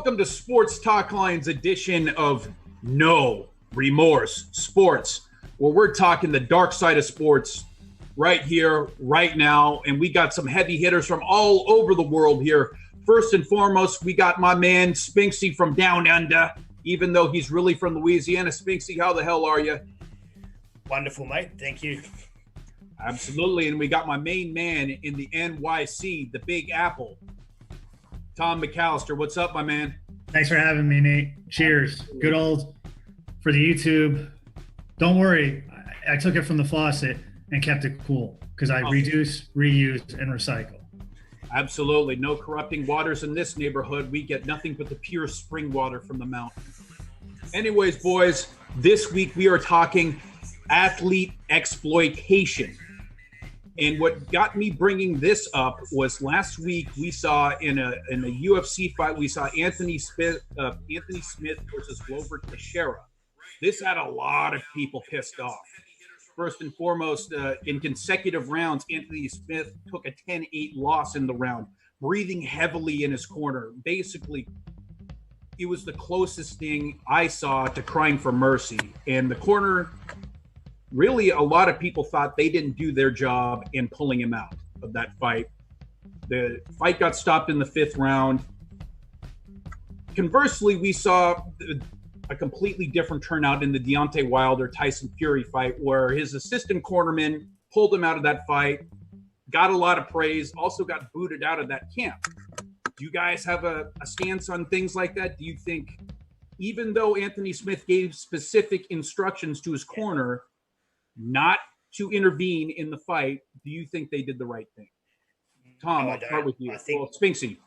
Welcome to Sports Talk Line's edition of No Remorse Sports, where we're talking the dark side of sports right here, right now. And we got some heavy hitters from all over the world here. First and foremost, we got my man Spinksy from Down Under, even though he's really from Louisiana. Spinksy, how the hell are you? Wonderful, mate. Thank you. Absolutely. And we got my main man in the NYC, the Big Apple, Tom McAllister. What's up, my man? Thanks for having me, Nate. Cheers. Absolutely. Good old for the YouTube. Don't worry. I took it from the faucet and kept it cool because I reduce, reuse, and recycle. Absolutely. No corrupting waters in this neighborhood. We get nothing but the pure spring water from the mountain. Anyways, boys, this week we are talking athlete exploitation. And what got me bringing this up was last week we saw in a UFC fight, we saw Anthony Smith versus Glover Teixeira. This had a lot of people pissed off. First and foremost, in consecutive rounds, Anthony Smith took a 10-8 loss in the round, breathing heavily in his corner. Basically, it was the closest thing I saw to crying for mercy. And the corner, really, a lot of people thought they didn't do their job in pulling him out of that fight. The fight got stopped in the 5th round. Conversely, we saw a completely different turnout in the Deontay Wilder-Tyson Fury fight, where his assistant cornerman pulled him out of that fight, got a lot of praise, also got booted out of that camp. Do you guys have a stance on things like that? Do you think, even though Anthony Smith gave specific instructions to his corner not to intervene in the fight, do you think they did the right thing? Tom, I'll start with you. Spinksy.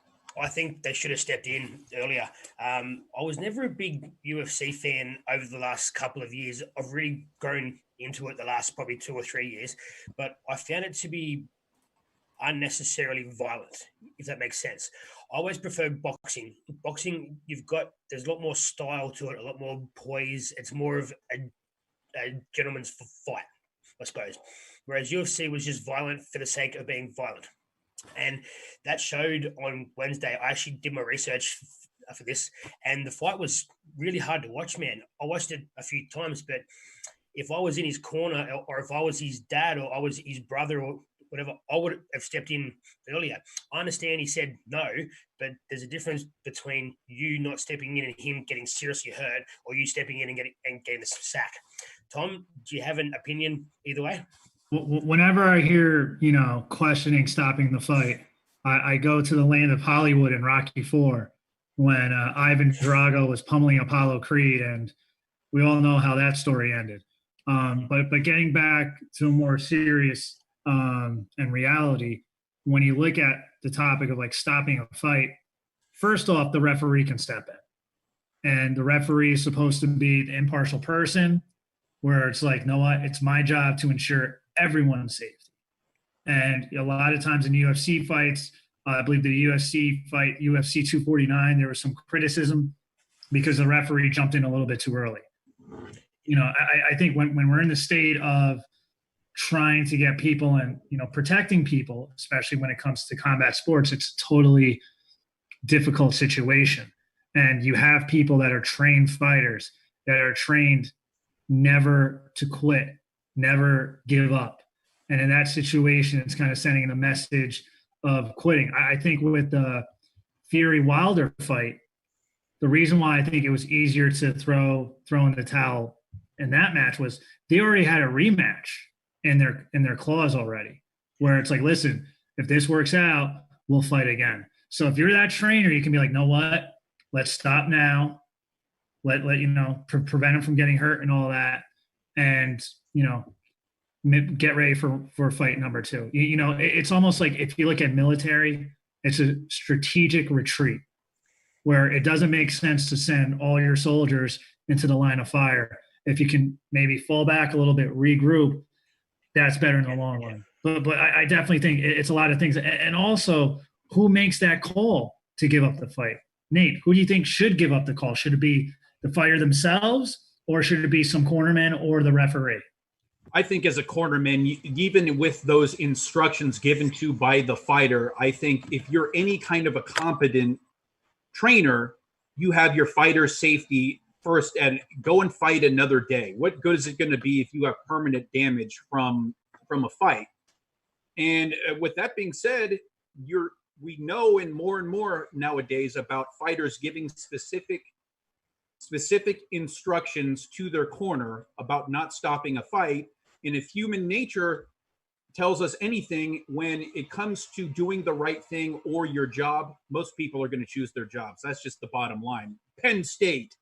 I think they should have stepped in earlier. I was never a big UFC fan over the last couple of years. I've really grown into it the last probably 2 or 3 years, but I found it to be unnecessarily violent, if that makes sense. I always prefer boxing. Boxing, there's a lot more style to it, a lot more poise. It's more of a gentleman's fight, I suppose. Whereas UFC was just violent for the sake of being violent. And that showed on Wednesday. I actually did my research for this, and the fight was really hard to watch, man. I watched it a few times, but if I was in his corner or if I was his dad or I was his brother or whatever, I would have stepped in earlier. I understand he said no, but there's a difference between you not stepping in and him getting seriously hurt, or you stepping in and getting the sack. Tom, do you have an opinion either way? Whenever I hear, questioning stopping the fight, I go to the land of Hollywood in Rocky IV when Ivan Drago was pummeling Apollo Creed, and we all know how that story ended. But getting back to a more serious and reality, when you look at the topic of like stopping a fight, first off, the referee can step in, and the referee is supposed to be the impartial person, where it's like, no, it's my job to ensure everyone's safety. And a lot of times in UFC fights, I believe the UFC fight, UFC 249, there was some criticism because the referee jumped in a little bit too early. I think when we're in the state of trying to get people and, protecting people, especially when it comes to combat sports, it's a totally difficult situation. And you have people that are trained fighters, that are trained never to quit, never give up. And in that situation, it's kind of sending a message of quitting. I think with the Fury-Wilder fight, the reason why I think it was easier to throw in the towel in that match was they already had a rematch in their clause already, where it's like, listen, if this works out, we'll fight again. So if you're that trainer, you can be like, know what? Let's stop now. Let prevent him from getting hurt and all that. And, get ready for fight number 2. It's almost like if you look at military, it's a strategic retreat where it doesn't make sense to send all your soldiers into the line of fire. If you can maybe fall back a little bit, regroup, that's better in the long run. But I definitely think it's a lot of things. And also, who makes that call to give up the fight? Nate, who do you think should give up the call? Should it be the fighter themselves, or should it be some cornerman or the referee? I think as a cornerman, even with those instructions given to by the fighter, I think if you're any kind of a competent trainer, you have your fighter's safety first and go and fight another day. What good is it going to be if you have permanent damage from a fight? And with that being said, we know and more nowadays about fighters giving specific instructions to their corner about not stopping a fight. And if human nature tells us anything, when it comes to doing the right thing or your job, most people are going to choose their jobs. That's just the bottom line. Penn State,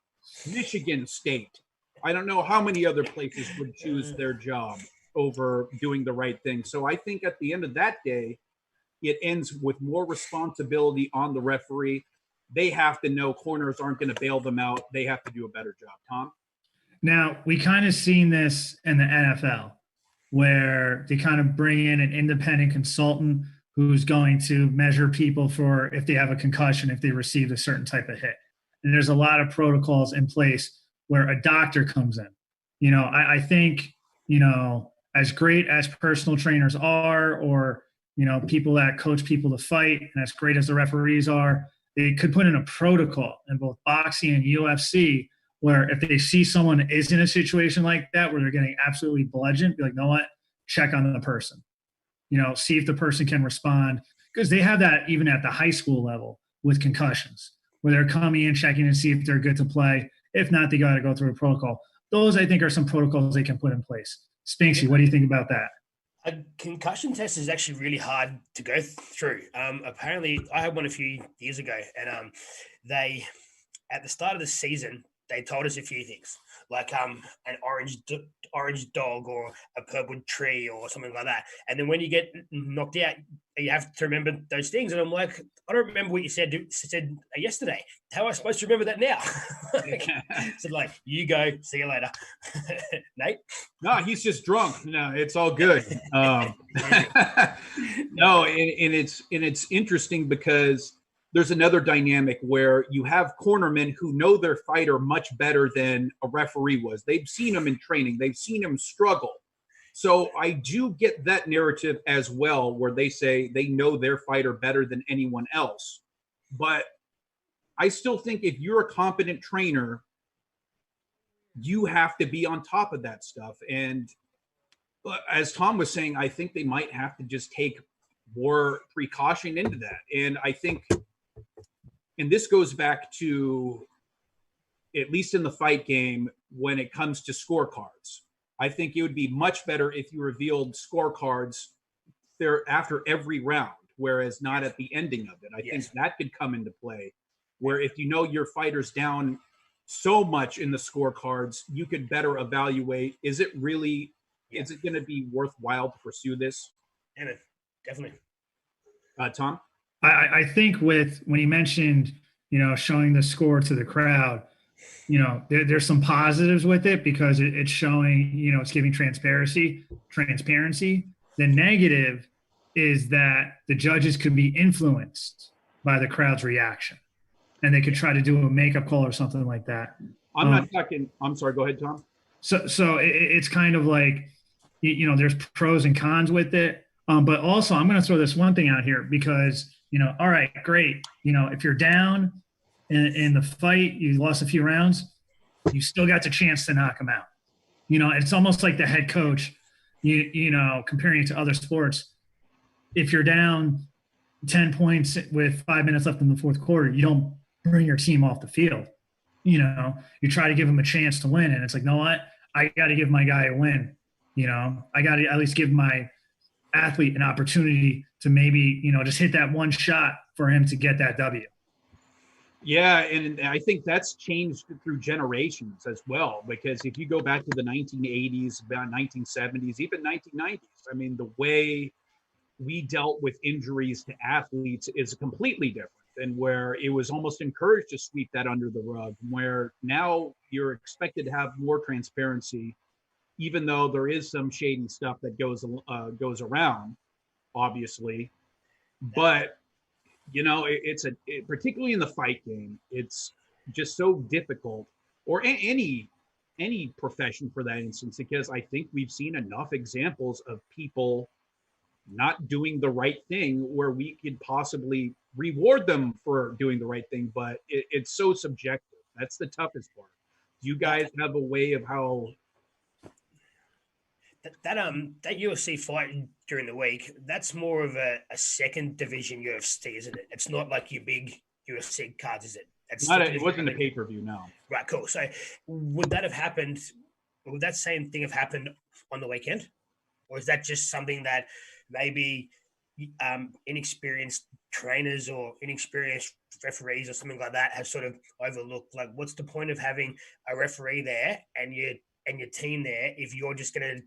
Michigan State, I don't know how many other places would choose their job over doing the right thing. So I think at the end of that day, it ends with more responsibility on the referee. They have to know corners aren't going to bail them out. They have to do a better job. Tom? Now, we kind of seen this in the NFL, where they kind of bring in an independent consultant who's going to measure people for if they have a concussion, if they received a certain type of hit. And there's a lot of protocols in place where a doctor comes in. I think, as great as personal trainers are, or, people that coach people to fight, and as great as the referees are, they could put in a protocol in both boxing and UFC where if they see someone is in a situation like that where they're getting absolutely bludgeoned, be like, you know what, check on the person, see if the person can respond. Because they have that even at the high school level with concussions, where they're coming in, checking to see if they're good to play. If not, they got to go through a protocol. Those, I think, are some protocols they can put in place. Spinksy, what do you think about that? A concussion test is actually really hard to go through. Apparently, I had one a few years ago, and they, at the start of the season, they told us a few things, like an orange dog or a purple tree or something like that. And then when you get knocked out, you have to remember those things. And I'm like, I don't remember what you said yesterday. How am I supposed to remember that now? So like, you go, see you later. Nate? No, he's just drunk. No, it's all good. No, and it's interesting because there's another dynamic where you have cornermen who know their fighter much better than a referee was. They've seen him in training. They've seen him struggle. So I do get that narrative as well, where they say they know their fighter better than anyone else. But I still think if you're a competent trainer, you have to be on top of that stuff. And as Tom was saying, I think they might have to just take more precaution into that. And I think, and this goes back to, at least in the fight game, when it comes to scorecards, I think it would be much better if you revealed scorecards there after every round, whereas not at the ending of it. I think that could come into play, where if you know your fighter's down so much in the scorecards, you could better evaluate, is it going to be worthwhile to pursue this? Yeah, definitely. Tom? I think when he mentioned, showing the score to the crowd, there's some positives with it because it's showing, it's giving transparency. The negative is that the judges could be influenced by the crowd's reaction, and they could try to do a makeup call or something like that. I'm sorry, go ahead, Tom. So it's kind of like, there's pros and cons with it. But also I'm going to throw this one thing out here because, all right, great. If you're down in the fight, you lost a few rounds, you still got the chance to knock them out. It's almost like the head coach, comparing it to other sports. If you're down 10 points with 5 minutes left in the fourth quarter, you don't bring your team off the field. You try to give them a chance to win. And it's like, you know what? I got to give my guy a win. I got to at least give my athlete an opportunity to maybe, just hit that one shot for him to get that W. Yeah, and I think that's changed through generations as well, because if you go back to the 1980s, about 1970s, even 1990s, I mean, the way we dealt with injuries to athletes is completely different than where it was almost encouraged to sweep that under the rug, where now you're expected to have more transparency, even though there is some shady stuff that goes around, obviously. But particularly in the fight game, it's just so difficult, or any profession for that instance, because I think we've seen enough examples of people not doing the right thing where we could possibly reward them for doing the right thing, but it's so subjective. That's the toughest part. Do you guys have a way of how that UFC fight during the week, that's more of a second division UFC, isn't it? It's not like your big UFC cards, is it? it wasn't a pay-per-view, no. Right, cool. So would that have happened? Would that same thing have happened on the weekend? Or is that just something that maybe inexperienced trainers or inexperienced referees or something like that have sort of overlooked? Like, what's the point of having a referee there and your team there if you're just gonna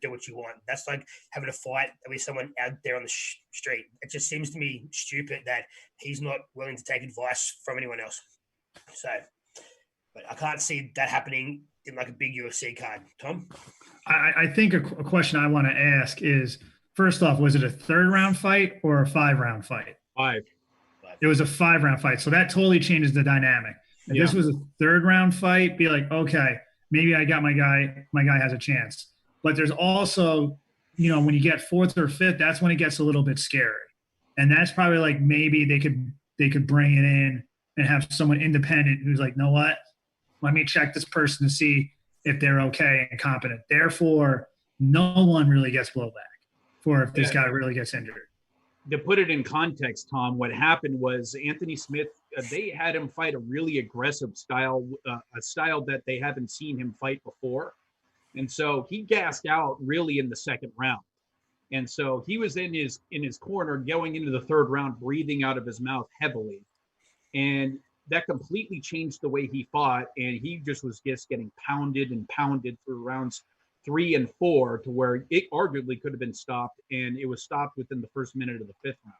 do what you want? That's like having a fight with someone out there on the street. It just seems to me stupid that he's not willing to take advice from anyone else. So, but I can't see that happening in like a big UFC card. Tom? I think a question I want to ask is, first off, was it a 3rd round fight or a 5-round fight? 5. It was a 5-round fight. So that totally changes the dynamic. If this was a 3rd round fight, be like, okay, maybe I got my guy has a chance. But there's also, when you get 4th or 5th, that's when it gets a little bit scary. And that's probably like, maybe they could bring it in and have someone independent who's like, know what? Let me check this person to see if they're okay and competent. Therefore, no one really gets blowback for if this guy really gets injured. To put it in context, Tom, what happened was Anthony Smith, they had him fight a really aggressive style, a style that they haven't seen him fight before. And so he gassed out really in the 2nd round. And so he was in his corner going into the 3rd round, breathing out of his mouth heavily. And that completely changed the way he fought. And he was getting pounded and pounded through rounds 3 and 4 to where it arguably could have been stopped. And it was stopped within the 1st minute of the 5th round.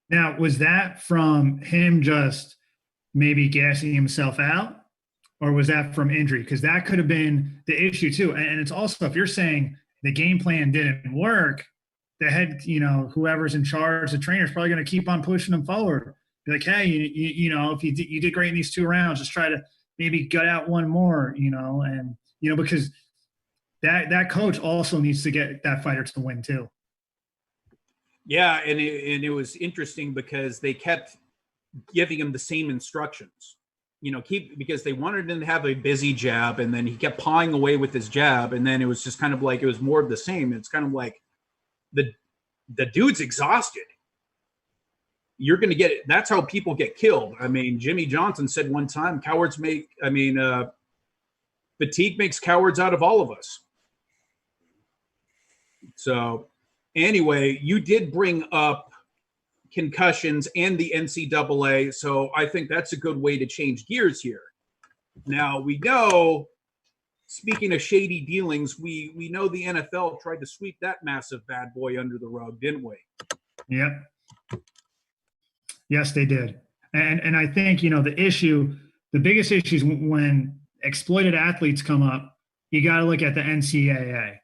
Now, was that from him just maybe gassing himself out, or was that from injury? Because that could have been the issue too. And it's also, if you're saying the game plan didn't work, the head, whoever's in charge, the trainer's probably going to keep on pushing them forward. Be like, hey, if you did great in these 2 rounds, just try to maybe gut out one more, and because that coach also needs to get that fighter to win too. Yeah, and it was interesting because they kept giving him the same instructions. Because they wanted him to have a busy jab, and then he kept pawing away with his jab, and then it was just kind of like it was more of the same. It's kind of like the dude's exhausted. You're going to get it. That's how people get killed. I mean, Jimmy Johnson said one time, fatigue makes cowards out of all of us. So anyway, you did bring up concussions and the NCAA. So I think that's a good way to change gears here. Now we know, speaking of shady dealings, we know the NFL tried to sweep that massive bad boy under the rug, didn't we? Yep. Yes, they did. And I think, the biggest issue is when exploited athletes come up, you got to look at the NCAA.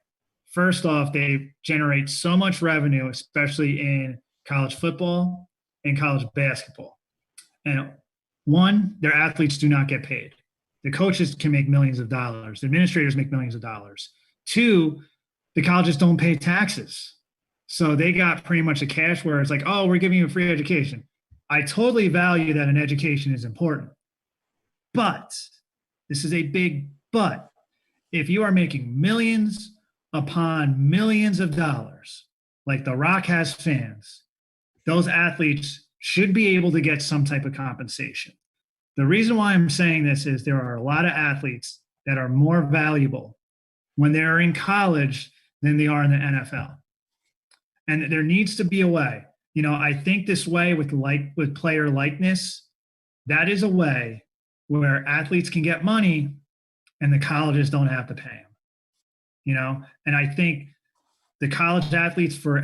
First off, they generate so much revenue, especially in college football and college basketball. And 1, their athletes do not get paid. The coaches can make millions of dollars. The administrators make millions of dollars. 2, the colleges don't pay taxes. So they got pretty much a cash where it's like, oh, we're giving you a free education. I totally value that an education is important. But this is a big but. If you are making millions upon millions of dollars, like The Rock has fans, those athletes should be able to get some type of compensation. The reason why I'm saying this is there are a lot of athletes that are more valuable when they're in college than they are in the NFL. And there needs to be a way. I think this way with player likeness, that is a way where athletes can get money and the colleges don't have to pay them. And I think the college athletes for the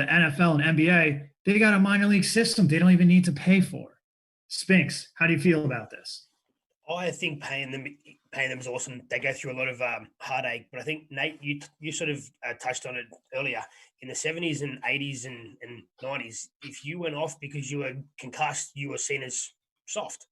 NFL and NBA, they got a minor league system they don't even need to pay for. Spinks, how do you feel about this? I think paying them is awesome. They go through a lot of heartache, but I think, Nate, you sort of touched on it earlier. In the 70s and 80s and 90s, if you went off because you were concussed, you were seen as soft,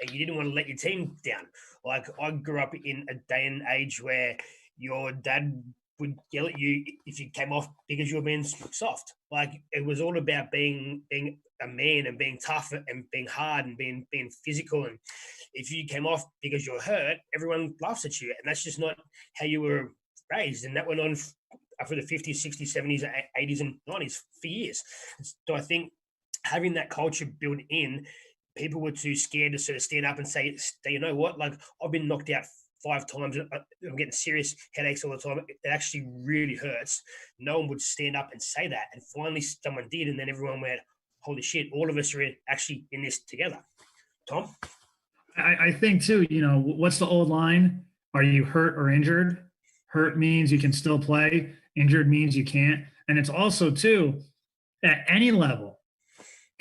and you didn't want to let your team down. Like, I grew up in a day and age where your dad would yell at you if you came off because you were being soft. Like, it was all about being a man and being tough and being hard and being physical. And if you came off because you were hurt, everyone laughs at you, and that's just not how you were raised. And that went on for the 50s, 60s, 70s, 80s, and 90s for years. So I think having that culture built in, people were too scared to sort of stand up and say, you know what, like, I've been knocked out 5 times. I'm getting serious headaches all the time. It actually really hurts. No one would stand up and say that. And finally someone did. And then everyone went, holy shit, all of us are actually in this together. Tom? I think too, what's the old line? Are you hurt or injured? Hurt means you can still play. Injured means you can't. And it's also too, at any level,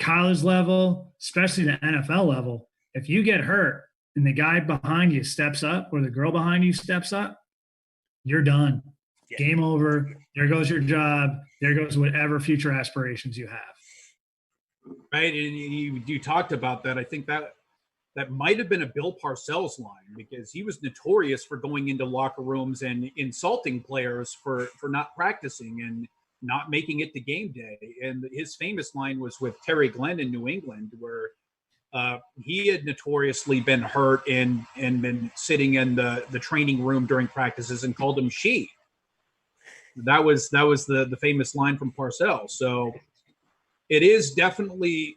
college level, especially the NFL level, if you get hurt and the guy behind you steps up or the girl behind you steps up, you're done. Yeah. Game over. There goes your job. There goes whatever future aspirations you have. Right. And you talked about that. I think that might have been a Bill Parcells line, because he was notorious for going into locker rooms and insulting players for not practicing and not making it to game day. And his famous line was with Terry Glenn in New England, where he had notoriously been hurt and been sitting in the training room during practices and called him she. That was the famous line from Parcells. So it is definitely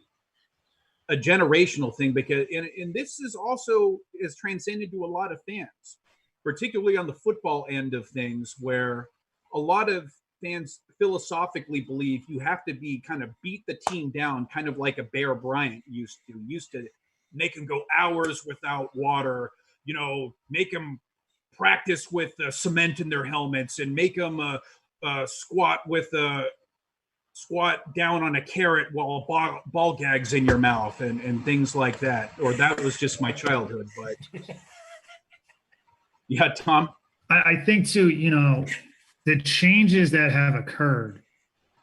a generational thing, because and this is also is transcended to a lot of fans, particularly on the football end of things, where a lot of fans philosophically believe you have to be kind of beat the team down, kind of like a Bear Bryant used to make them go hours without water, make them practice with cement in their helmets and make them squat down on a carrot while a ball gag's in your mouth and things like that. Or that was just my childhood, but yeah, Tom. I think too, the changes that have occurred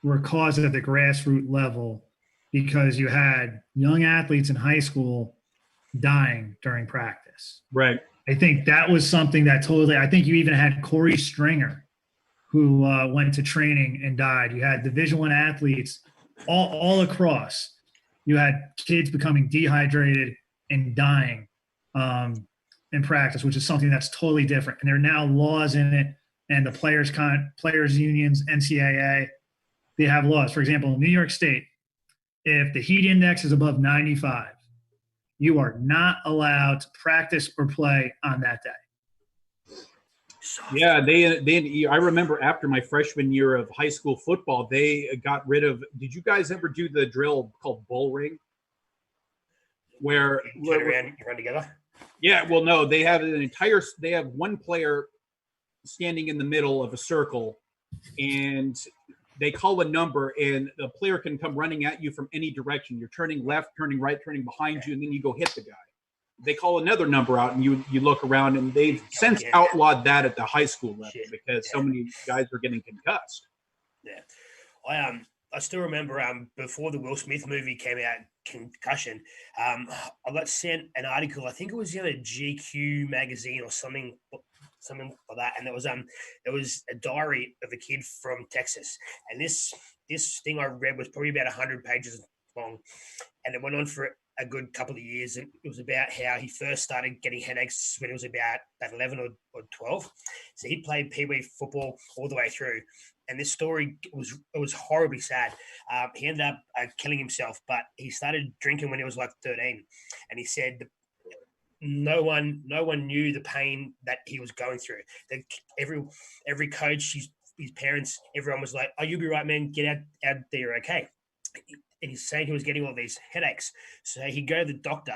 were caused at the grassroots level because you had young athletes in high school dying during practice. Right. I think that was something that I think you even had Corey Stringer, who went to training and died. You had Division I athletes all across. You had kids becoming dehydrated and dying in practice, which is something that's totally different. And there are now laws in it, and the players unions, NCAA, they have laws. For example, in New York State, if the heat index is above 95, you are not allowed to practice or play on that day. Yeah, I remember after my freshman year of high school football, they got rid of. Did you guys ever do the drill called bull ring, where you run together? Yeah, well, no, they have they have one player standing in the middle of a circle, and they call a number, and the player can come running at you from any direction. You're turning left, turning right, turning behind you, and then you go hit the guy. They call another number out, and you look around, and they've since outlawed that at the high school level because so many guys are getting concussed. Yeah, I still remember before the Will Smith movie came out, Concussion. I got sent an article. I think it was in a GQ magazine or something like that, and it was a diary of a kid from Texas, and this thing I read was probably about 100 pages long, and it went on for a good couple of years. And it was about how he first started getting headaches when he was about 11 or 12. So he played Pee-wee football all the way through. And this story was horribly sad. He ended up killing himself, but he started drinking when he was like 13. And he said no one knew the pain that he was going through. That every coach, his parents, everyone was like, "Oh, you'll be right, man. Get out there, you're okay." And he's saying he was getting all these headaches. So he'd go to the doctor,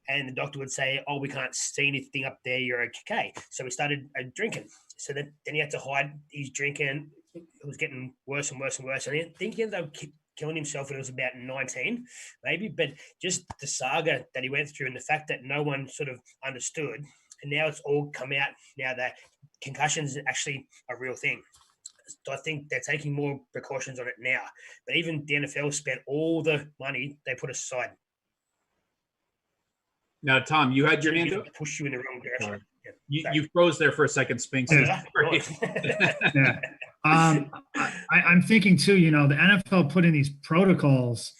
and the doctor would say, "Oh, we can't see anything up there. You're okay." So he started drinking. So then he had to hide his drinking. It was getting worse and worse and worse. And I think he ended up killing himself when he was about 19, maybe. But just the saga that he went through and the fact that no one sort of understood. And now it's all come out now that concussions is actually a real thing. So I think they're taking more precautions on it now. But even the NFL spent all the money they put aside. Now, Tom, you had your hand up? Push you in the wrong direction. You froze there for a second, Spinks. Yeah. Yeah. I'm thinking too, the NFL put in these protocols,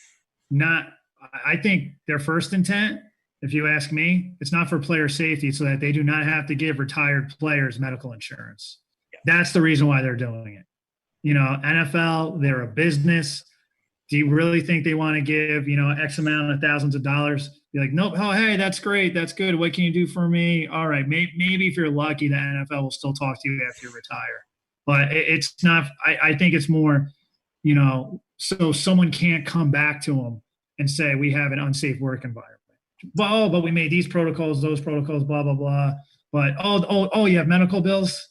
I think their first intent, if you ask me, it's not for player safety so that they do not have to give retired players medical insurance. Yeah. That's the reason why they're doing it. NFL, they're a business. Do you really think they want to give, X amount of thousands of dollars? Be like, nope. Oh, hey, that's great. That's good. What can you do for me? All right. Maybe if you're lucky, the NFL will still talk to you after you retire. But it's not, I think it's more, so someone can't come back to them and say, we have an unsafe work environment. But we made these protocols, those protocols, blah, blah, blah. But, you have medical bills?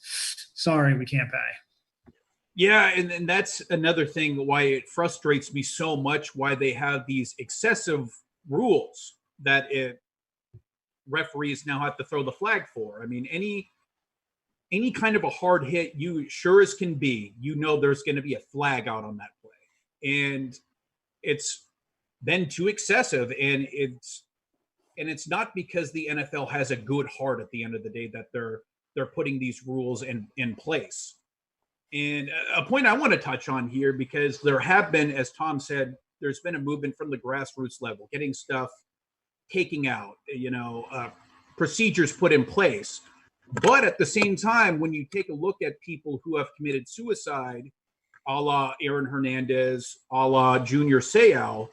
Sorry, we can't pay. Yeah, and that's another thing why it frustrates me so much, why they have these excessive rules that referees now have to throw the flag for. I mean, any kind of a hard hit, you sure as can be, there's going to be a flag out on that play. And it's been too excessive, and it's not because the NFL has a good heart at the end of the day that they're putting these rules in place. And a point I want to touch on here, because there have been, as Tom said, there's been a movement from the grassroots level, getting stuff taken out, procedures put in place. But at the same time, when you take a look at people who have committed suicide, a la Aaron Hernandez, a la Junior Seau,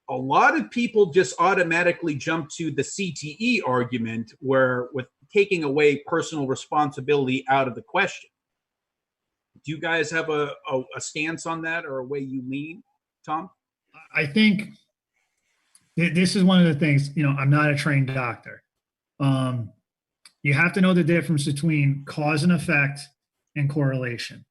a lot of people just automatically jump to the CTE argument, where with taking away personal responsibility out of the question. Do you guys have a stance on that, or a way you lean, Tom? I think this is one of the things, I'm not a trained doctor. You have to know the difference between cause and effect and correlation.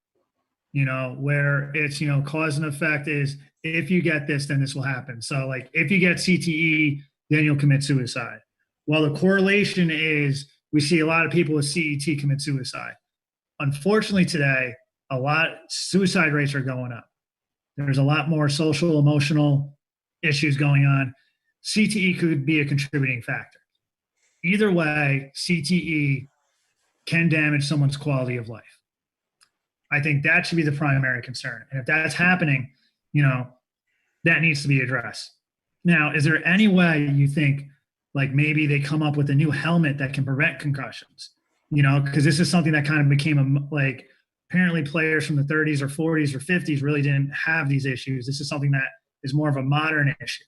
Where it's, cause and effect is, if you get this, then this will happen. So like, if you get CTE, then you'll commit suicide. Well, the correlation is, we see a lot of people with CET commit suicide. Unfortunately today, suicide rates are going up. There's a lot more social, emotional issues going on. CTE could be a contributing factor. Either way, CTE can damage someone's quality of life. I think that should be the primary concern. And if that's happening, that needs to be addressed. Now, is there any way you think, like, maybe they come up with a new helmet that can prevent concussions? Because this is something that kind of became apparently players from the 30s or 40s or 50s really didn't have these issues. This is something that is more of a modern issue.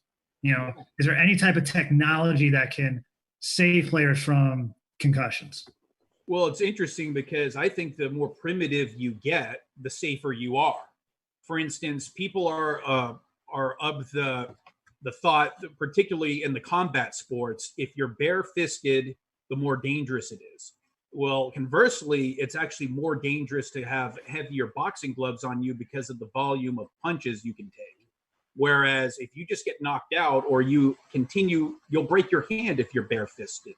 Is there any type of technology that can save players from concussions? Well, it's interesting, because I think the more primitive you get, the safer you are. For instance, people are of the thought, particularly in the combat sports, if you're bare-fisted, the more dangerous it is. Well, conversely, it's actually more dangerous to have heavier boxing gloves on you because of the volume of punches you can take. Whereas if you just get knocked out, or you continue, you'll break your hand if you're bare-fisted.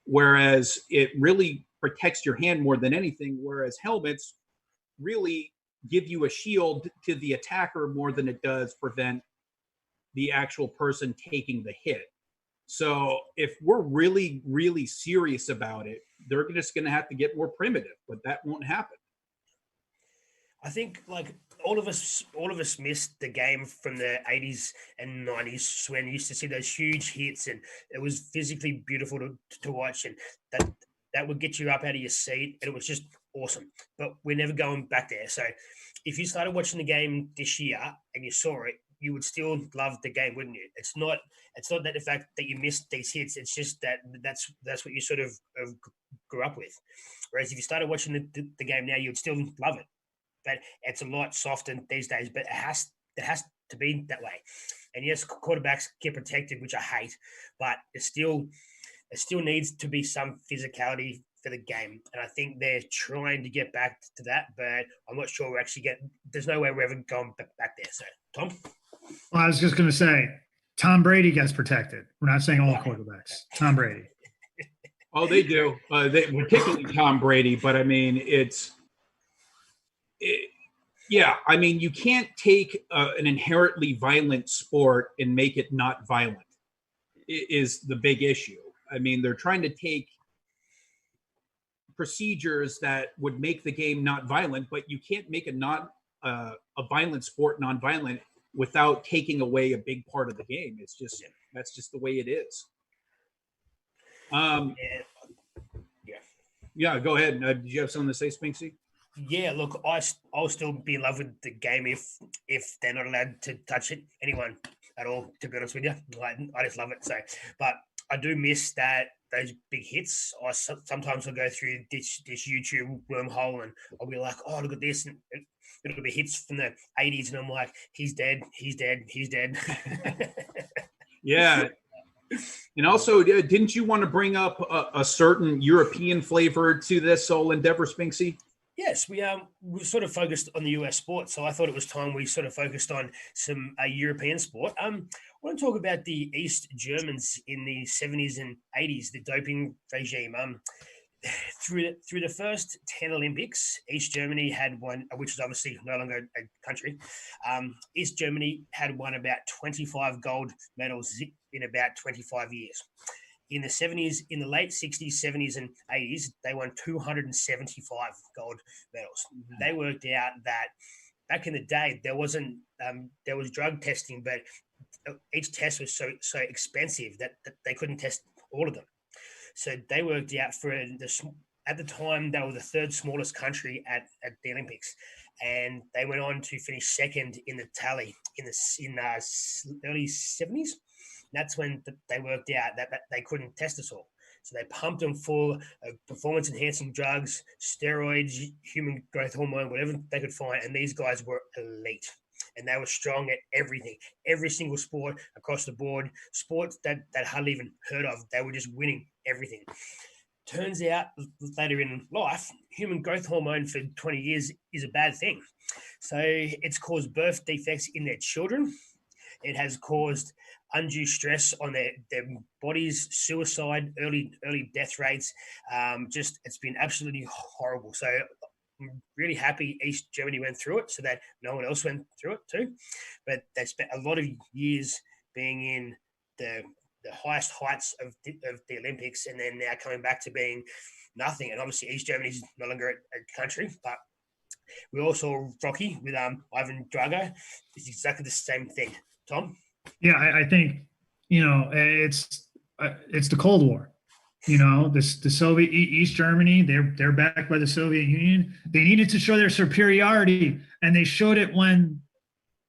Whereas it really protects your hand more than anything, whereas helmets really give you a shield to the attacker more than it does prevent the actual person taking the hit. So if we're really, really serious about it, they're just going to have to get more primitive, but that won't happen. I think all of us missed the game from the 80s and 90s, when you used to see those huge hits, and it was physically beautiful to watch, and that would get you up out of your seat, and it was just awesome. But we're never going back there. So if you started watching the game this year and you saw it, you would still love the game, wouldn't you? It's not that the fact that you missed these hits. It's just that's what you sort of grew up with. Whereas if you started watching the game now, you would still love it. But it's a lot softer these days. But it has to be that way. And yes, quarterbacks get protected, which I hate. But it still needs to be some physicality for the game. And I think they're trying to get back to that. But I'm not sure we're actually there's no way we're ever going back there. So, Tom? Well, I was just going to say, Tom Brady gets protected. We're not saying all quarterbacks. Tom Brady. Oh, they do. Particularly Tom Brady. But I mean, I mean, you can't take an inherently violent sport and make it not violent, is the big issue. I mean, they're trying to take procedures that would make the game not violent, but you can't make a violent sport non-violent without taking away a big part of the game. It's just that's just the way it is. Yeah, go ahead. Did you have something to say, Spinksy? Yeah, look, I'll still be in love with the game if they're not allowed to touch it, anyone at all, to be honest with you. Like, I just love it. So, but I do miss those big hits. Sometimes I'll go through this YouTube wormhole and I'll be like, oh, look at this. And it'll be hits from the 80s. And I'm like, he's dead. Yeah. And also, didn't you want to bring up a certain European flavor to this whole endeavor, Spinksy? Yes, we sort of focused on the US sport, so I thought it was time we sort of focused on some European sport. I want to talk about the East Germans in the 70s and 80s, the doping regime. Through the first 10 Olympics, East Germany had won, which is obviously no longer a country. East Germany had won about 25 gold medals in about 25 years. In the 70s, in the late 60s, 70s, and 80s, they won 275 gold medals. Mm-hmm. They worked out that back in the day, there was drug testing, but each test was so expensive that they couldn't test all of them. So they worked out at the time, they were the third smallest country at the Olympics. And they went on to finish second in the tally in the early 70s. That's when they worked out that they couldn't test us all. So they pumped them full of performance-enhancing drugs, steroids, human growth hormone, whatever they could find. And these guys were elite. And they were strong at everything, every single sport across the board, sports that hardly even heard of. They were just winning everything. Turns out later in life, human growth hormone for 20 years is a bad thing. So it's caused birth defects in their children. It has caused undue stress on their bodies, suicide, early death rates. It's been absolutely horrible. So I'm really happy East Germany went through it so that no one else went through it too. But they spent a lot of years being in the highest heights of the Olympics, and then now coming back to being nothing. And obviously East Germany is no longer a country, but we also Rocky with Ivan Drago. It's exactly the same thing. Tom? Yeah, I think, it's the Cold War. The Soviet East Germany, they're backed by the Soviet Union. They needed to show their superiority, and they showed it when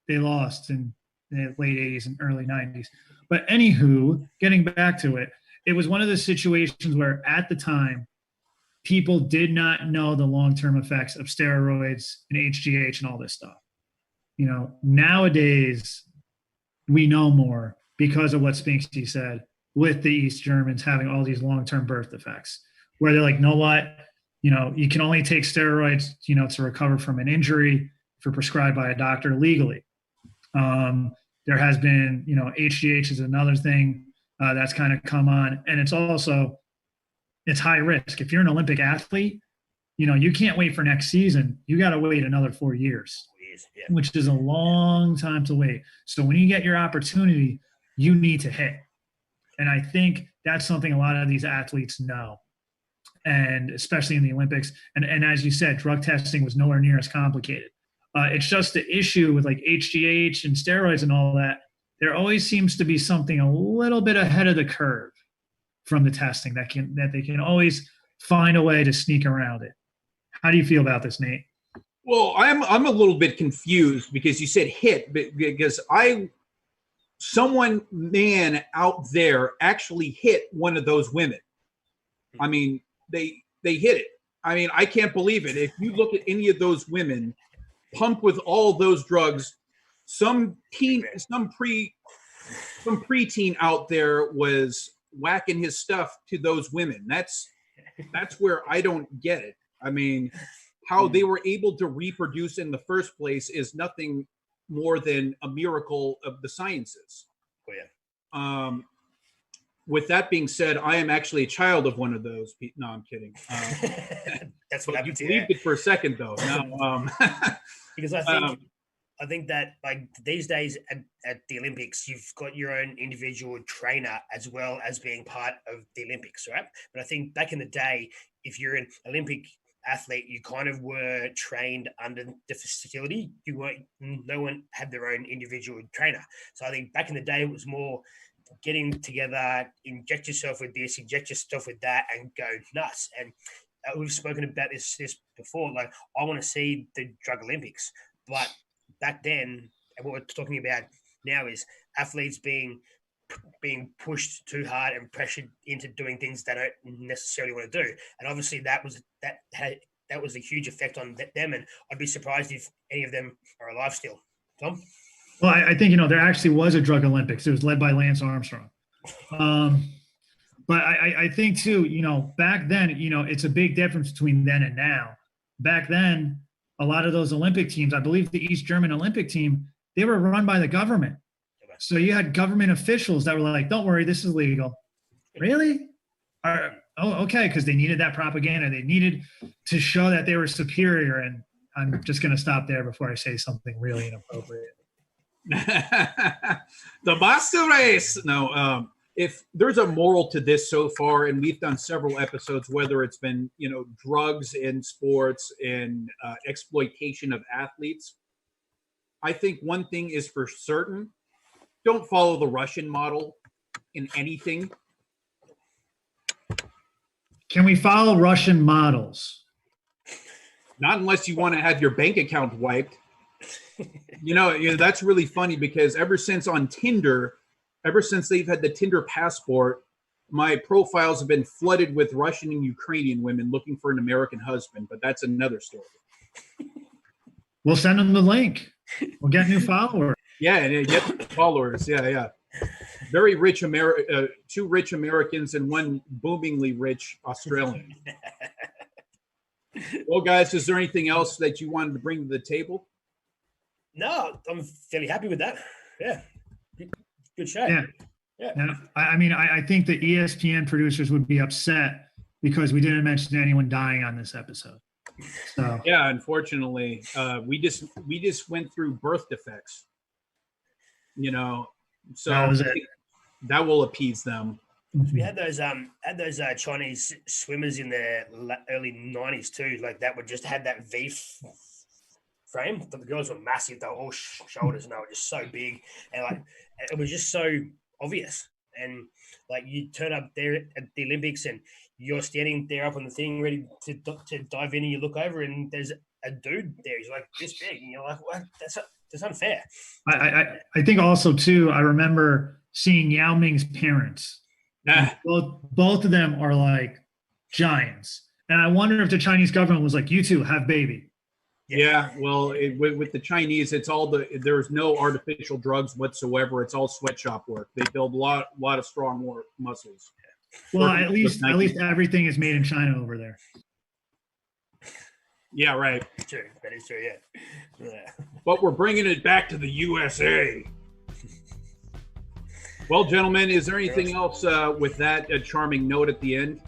they lost in the late 80s and early 90s. But anywho, getting back to it, it was one of the situations where at the time, people did not know the long-term effects of steroids and HGH and all this stuff. Nowadays, we know more because of what Spinksy said, with the East Germans having all these long-term birth effects, where they're like, know what, you can only take steroids, to recover from an injury if you're prescribed by a doctor legally. There has been, HGH is another thing that's kind of come on, and it's high risk. If you're an Olympic athlete, you can't wait for next season. You got to wait another 4 years, which is a long time to wait. So when you get your opportunity, you need to hit. And I think that's something a lot of these athletes know, and especially in the Olympics. And as you said, drug testing was nowhere near as complicated. It's just the issue with like HGH and steroids and all that. There always seems to be something a little bit ahead of the curve from the testing that they can always find a way to sneak around it. How do you feel about this, Nate? Well, I'm a little bit confused because you said hit, because someone out there actually hit one of those women. I mean, they hit it. I mean, I can't believe it. If you look at any of those women pumped with all those drugs, some preteen out there was whacking his stuff to those women. That's where I don't get it. I mean, how they were able to reproduce in the first place is nothing more than a miracle of the sciences. Oh, yeah. With that being said, I am actually a child of one of those. No, I'm kidding. That's what you believed it for a second, though. No, because I think I think that like these days at the Olympics, you've got your own individual trainer as well as being part of the Olympics, right? But I think back in the day, if you're an Olympic athlete, you kind of were trained under the facility. No one had their own individual trainer. So I think back in the day, it was more getting together, inject yourself with this, inject yourself with that, and go nuts. And we've spoken about this before. Like, I want to see the Drug Olympics, but back then, and what we're talking about now is athletes being pushed too hard and pressured into doing things they don't necessarily want to do. And obviously, that was a huge effect on them. And I'd be surprised if any of them are alive still. Tom? Well, I think, there actually was a Drug Olympics. It was led by Lance Armstrong. But I think too, back then, it's a big difference between then and now. Back then, a lot of those Olympic teams, I believe the East German Olympic team, they were run by the government. So you had government officials that were like, don't worry, this is legal. Really? Okay, because they needed that propaganda. They needed to show that they were superior. And I'm just going to stop there before I say something really inappropriate. The master race. No, if there's a moral to this so far, and we've done several episodes, whether it's been, drugs in sports and exploitation of athletes, I think one thing is for certain: don't follow the Russian model in anything. Can we follow Russian models? Not unless you want to have your bank account wiped. That's really funny because ever since they've had the Tinder passport, my profiles have been flooded with Russian and Ukrainian women looking for an American husband, but that's another story. We'll send them the link. We'll get new followers. Yeah, and get followers. Yeah. Very rich two rich Americans and one boomingly rich Australian. Well, guys, is there anything else that you wanted to bring to the table? No, I'm fairly happy with that. Yeah. Good show. Yeah. I think the ESPN producers would be upset because we didn't mention anyone dying on this episode. So yeah, unfortunately, we just went through birth defects. So that will appease them. We had those Chinese swimmers in the early 90s too. Like that would just had that V frame. The girls were massive. They were all shoulders and they were just so big. And like, it was just so obvious. And like you turn up there at the Olympics and you're standing there up on the thing ready to dive in and you look over and there's a dude there. He's like this big. And you're like, what? That's unfair. I think also too, I remember seeing Yao Ming's parents. Both of them are like giants. And I wonder if the Chinese government was like, you two have baby. Yeah, well, with the Chinese, it's all there's no artificial drugs whatsoever. It's all sweatshop work. They build a lot of strong muscles. Well, at least everything is made in China over there. Yeah, right. True, that is true. Yeah. But we're bringing it back to the USA. Well, gentlemen, is there anything else with that charming note at the end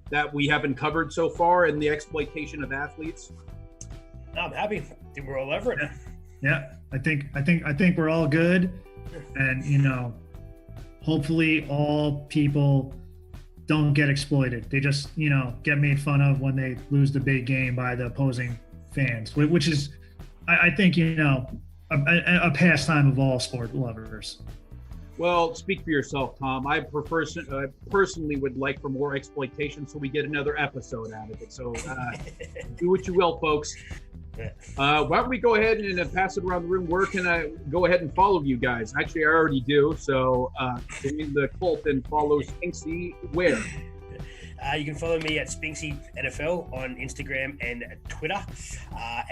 that we haven't covered so far in the exploitation of athletes? No, I'm happy. I think we're all over it. Yeah, I think we're all good, and hopefully all people don't get exploited. They just get made fun of when they lose the big game by the opposing fans, which is, I think a pastime of all sport lovers. Well, speak for yourself, Tom. I personally would like for more exploitation, so we get another episode out of it. So do what you will, folks. Why don't we go ahead and pass it around the room? Where can I go ahead and follow you guys? Actually, I already do. So join the cult and follow Spinksy where? You can follow me at Spinksy NFL on Instagram and Twitter.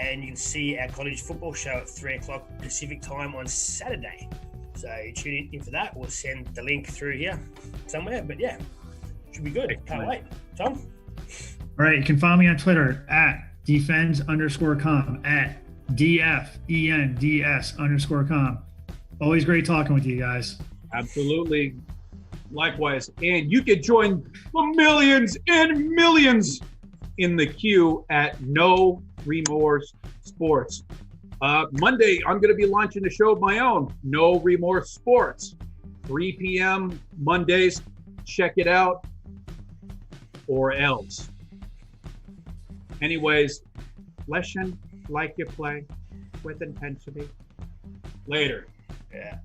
And you can see our college football show at 3:00 Pacific time on Saturday. So tune in for that. We'll send the link through here somewhere. But yeah, should be good. Can't wait. Tom? All right. You can follow me on Twitter at defends_com, at DFENDS_com. Always great talking with you guys. Absolutely. Likewise. And you can join the millions and millions in the queue at No Remorse Sports. Monday, I'm going to be launching a show of my own, No Remorse Sports, 3 p.m. Mondays. Check it out, or else. Anyways, lesson like you play with intensity. Later. Yeah.